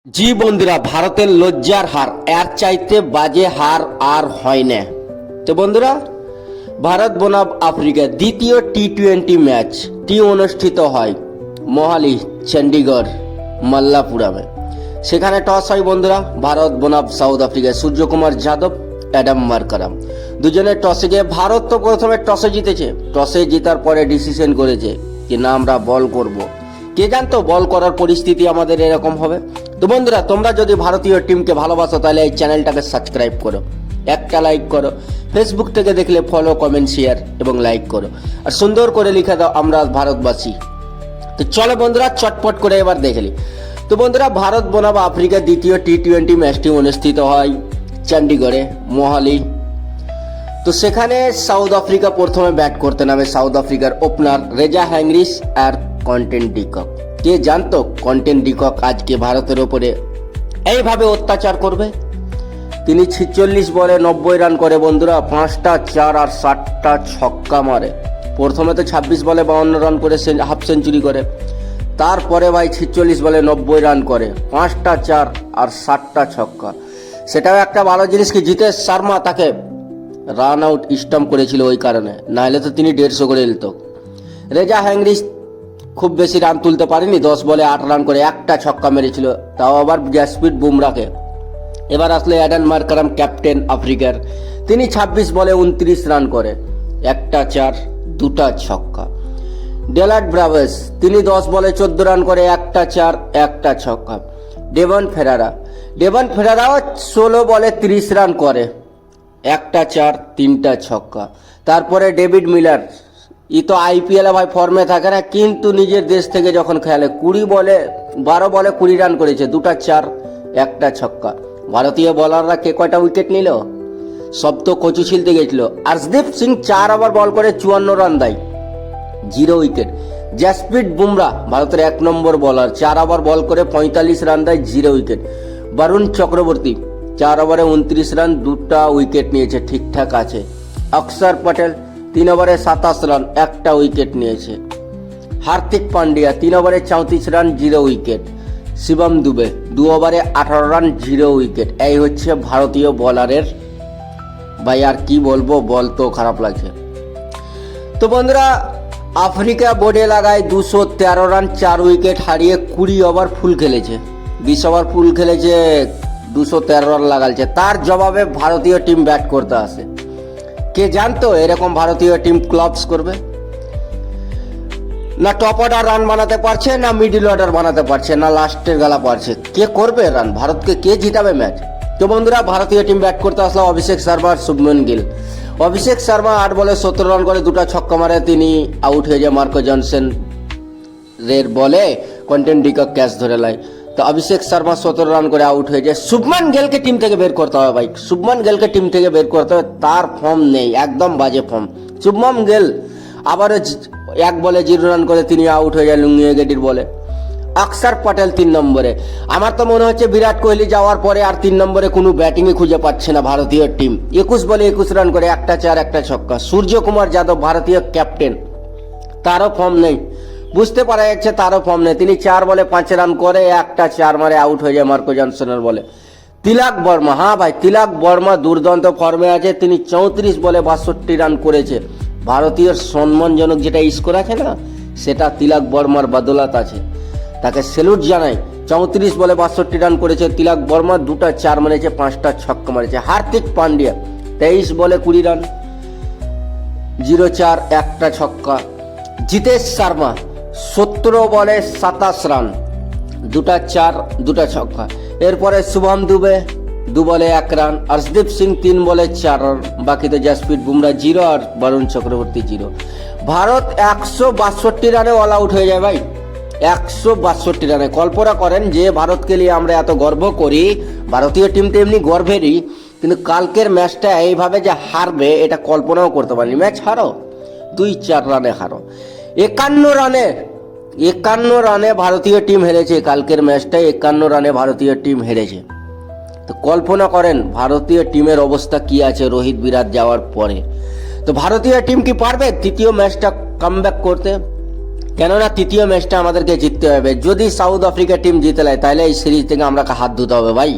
জি বন্ধুরা, ভারতের লজ্জার হার, এর চাইতে বাজে হার আর হয় না। তো বন্ধুরা, ভারত বনাম আফ্রিকা দ্বিতীয় টি-20 ম্যাচটি অনুষ্ঠিত হয় মোহালি, চণ্ডীগড়, মাল্লাপুরামে। সেখানে টস হয় বন্ধুরা, ভারত বনাম south Africa. Suryakumar Yadav, Adam Markram দুজনে টসে গিয়ে ভারত তো প্রথমে টসে জিতেছে। টসে জেতার পরে ডিসিশন করেছে যে না, আমরা বল করব। কে জানতো বল করার পরিস্থিতি আমাদের এরকম হবে। তো বন্ধুরা, তোমরা যদি ভারতীয় টিমকে ভালোবাসো তাহলে এই চ্যানেলটাকে সাবস্ক্রাইব করো, একটা লাইক করো, ফেসবুক থেকে দেখলে ফলো, কমেন্ট, শেয়ার এবং লাইক করো, আর সুন্দর করে লিখে দাও আমরা ভারতবাসী। তো চলো বন্ধুরা, চটপট করে এবার দেখে নি। তো বন্ধুরা, ভারত বনাম আফ্রিকা দ্বিতীয় টি-20 ম্যাচটি অনুষ্ঠিত হয় চণ্ডীগড়ে, মোহালি। তো সেখানে সাউথ আফ্রিকা প্রথমে ব্যাট করতে নামে। সাউথ আফ্রিকার ওপেনার রেজা হ্যাংরিস আর কন্টেন ডিকক। কে জানতো কন্টেন ডিকক আজকে ভারতের ওপরে এইভাবে অত্যাচার করবে? তিনি 46 বলে 90 রান করে বন্ধুরা, 5টা 4 আর 7টা ছক্কা মারে। প্রথমে তো 26 বলে 52 রান করে হাফ সেঞ্চুরি করে। তারপরে ভাই 46 বলে 90 রান করে, 5টা 4 আর 7টা ছক্কা। সেটাও একটা ভালো জিনিস কি, জিতেশ শর্মা তাকে রান আউট স্টাম্প করেছিল ওই কারণে, নাহলে তো তিনি 150 করে এলতো। রেজা হ্যাংরিস খুব বেশি রান তুলতে পারেনি, 10 বলে 8 রান করে একটা ছক্কা মেরেছিল, তাও আবার জাসপ্রীত বুমরাকে। এবার আসলে অ্যাডাম মার্কারাম, ক্যাপ্টেন আফ্রিকার। তিনি 26 বলে 29 রান করে, একটা 4, দুটা ছক্কা। ডেলার্ট ব্রাভেস, তিনি 10 বলে 14 রান করে, একটা 4, একটা ছক্কা। ডেভন ফেরারাও 16 বলে 30 রান করে, একটা 4, তিনটা ছক্কা। তারপরে ডেভিড মিলার, ই তো আইপিএলে ভাই ফর্মে থাকে না, কিন্তু নিজের দেশ থেকে যখন খেলে 12 বলে 20 রান করেছে, দুটা 4, একটা ছক্কা। ভারতীয় বোলাররা কে কয়টা উইকেট নিল? সব তো কচু ছিলতে গেছিল। আর্শদীপ সিং 4 ওভার বল করে 54 রান দেয়, 0 উইকেট। জাসপ্রীত বুমরা ভারতের 1 নম্বর বোলার, 4 ওভার বল করে 45 রান দেয়, 0 উইকেট। বরুণ চক্রবর্তী 4 ওভারে 29 রান, 2টা উইকেট নিয়েছে, ঠিকঠাক আছে। অক্ষর পটেল 3 ওভারে 27 রান, 1টা উইকেট নিয়েছে। হার্দিক পান্ডিয়া 3 ওভারে 34 রান, 0 উইকেট। শিবম দুবে 2 ওভারে 18 রান, 0 উইকেট। এই হচ্ছে ভারতীয় বোলারের, ভাই আর কি বলবো, বল তো খারাপ লাগছে। তো বন্ধুরা, আফ্রিকা বোর্ডে লাগায় 213 রান, 4 উইকেট হারিয়ে 20 ওভার ফুল খেলেছে। 20 ওভার ফুল খেলেছে, 213 রান লাগালছে। তার জবাবে ভারতীয় টিম ব্যাট করতে আসে। কে জানতো এরকম ভারতীয় টিম ক্লাবস করবে? না টপ অর্ডার রান বানাতে পারছে, না মিডল অর্ডার বানাতে পারছে, না লাস্টের গালা পারছে। কে করবে রান? ভারতকে কে জিতাবে ম্যাচ? তো বন্ধুরা, ভারতীয় টিম ব্যাট করতে আসলো অভিষেক শর্মা আর শুভমন গিল। অভিষেক শর্মা 8 বলে 17 রান করে, 2টা ছক্কা মারে, তিনি আউট হয়ে যায়। মার্কো জনসন রের বলে কন্টেন ডিকক ক্যাচ ধরে লাই। তো অভিষেক শর্মা 17 রান করে আউট হয়ে যায়। শুভমান গিলকে টিম থেকে বের করতে হবে ভাই, শুভমান গিলকে টিম থেকে বের করতে হবে। তার ফর্ম নেই, একদম বাজে ফর্ম। শুভমান গিল আবারও 1 বলে 0 রান করে তিনি আউট হয়ে যায় লুঙ্গি গেডির বলে। অক্ষর পটেল 3 নম্বরে। আমার তো মনে হচ্ছে বিরাট কোহলি যাওয়ার পরে আর 3 নম্বরে কোনো ব্যাটিংই খুঁজে পাচ্ছে না ভারতীয় টিম। 21 বলে 21 রান করে, একটা 4, একটা ছক্কা। সূর্যকুমার যাদব ভারতীয় ক্যাপ্টেন, তারও ফর্ম নেই। বুঝতে পারা যাচ্ছে তারও ফর্ম নেই। তিনি 4 বলে 5 রান করে, একটা 4 মারে, আউট হয়ে যায় মার্কো জনসনের বলে। তিলক বর্মা, হ্যাঁ ভাই, তিলক বর্মা দুর্দান্ত ফর্মে আছে। তিনি 34 বলে 62 রান করেছে। ভারতীয় সম্মানজনক যেটা স্কোর আছে না, সেটা তিলক বর্মার বদৌলত আছে, তাকে স্যালুট জানাই। 34 বলে 62 রান করেছে তিলক বর্মা, 2টা 4 মেরেছে, 5টা ছক্কা মেরেছে। হার্দিক পান্ডিয়া 23 বলে 20 রান, 0-4, একটা ছক্কা। জিতেশ শর্মা 17 বলে 27 রান, 2টা 4, 2টা ছক্কা। এরপরে শুভম দুবে 2 বলে 1 রান। আর্শদীপ সিং 3 বলে 4 রান। বাকি তো জাসপ্রীত বুমরা 0 আর বরুণ চক্রবর্তী 0। ভারত 162 রানে অল আউট হয়ে যায় ভাই, 162 রানে। কল্পনা করেন যে ভারতকে নিয়ে আমরা এত গর্ব করি, ভারতীয় টিম তো এমনি গর্বেরই, কিন্তু কালকের ম্যাচটা এইভাবে যে হারবে এটা কল্পনাও করতে পারিনি। ম্যাচ হারো, 2-4 রানে হারো। 51 রানে ভারতীয় টিম হেরেছে কালকের ম্যাচটা, 51 রানে ভারতীয় টিম হেরেছে। তো কল্পনা করেন ভারতীয় টিমের অবস্থা কি আছে রোহিত বিরাট যাওয়ার পরে। তো ভারতীয় টিম কি পারবে তৃতীয় ম্যাচটা কামব্যাক করতে? কেননা তৃতীয় ম্যাচটা আমাদেরকে জিততে হবে। যদি সাউথ আফ্রিকা টিম জিতে নেয় তাহলে এই সিরিজ থেকে আমরা হাত ধুতে হবে ভাই।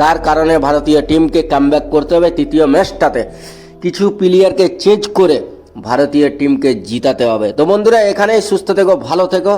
তার কারণে ভারতীয় টিমকে কামব্যাক করতে হবে। তৃতীয় ম্যাচটাতে কিছু প্লেয়ারকে চেঞ্জ করে ভারতীয় টিমকে জিতাতে হবে। তো বন্ধুরা, এখানেই সুস্থ থেকো, ভালো থেকো।